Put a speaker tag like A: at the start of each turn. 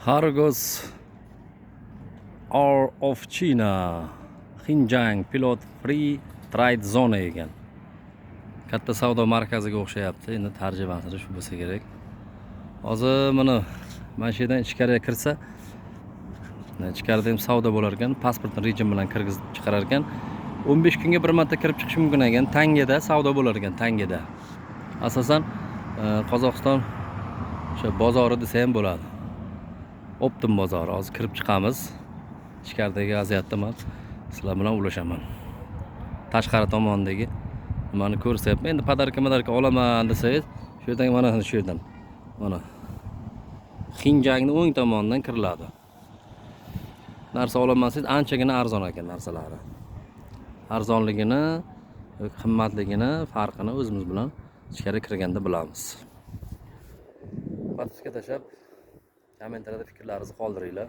A: Hargos Hour of China Xinjiang Pilot Free Trade Zone ekan. Katta savdo markaziga o'xshayapti. Endi tarjimasini shu bo'lsa kerak. Hozir mana shu yerdan ichkariga kirsa, ichkarida ham savdo bo'lar ekan, pasportni rejim bilan kirgizib chiqarar ekan. 15 kunga bir marta kirib chiqish mumkin ekan. Tangada savdo bo'lar ekan, tangada. Asosan Qozog'iston o'sha bozori desa ham bo'ladi. Optim bozori. Hozir kirib chiqamiz. Ichkaridagi vaziyatda men sizlar bilan ulashaman. Tashqari tomondagi nimani ko'rsatyapman. Endi podarka olaman desangiz, shu yerdan mana shu yerdan. Mana Xinjiangning o'ng tomonidan kiriladi. Narsa ololmasangiz anchagina arzon ekan narsalari. Arzonligini, qimmatligini, farqini o'zimiz bilan ichkari kirganda bilamiz. Podpiska tashlab, kommentariyada fikrlaringizni qoldiringlar.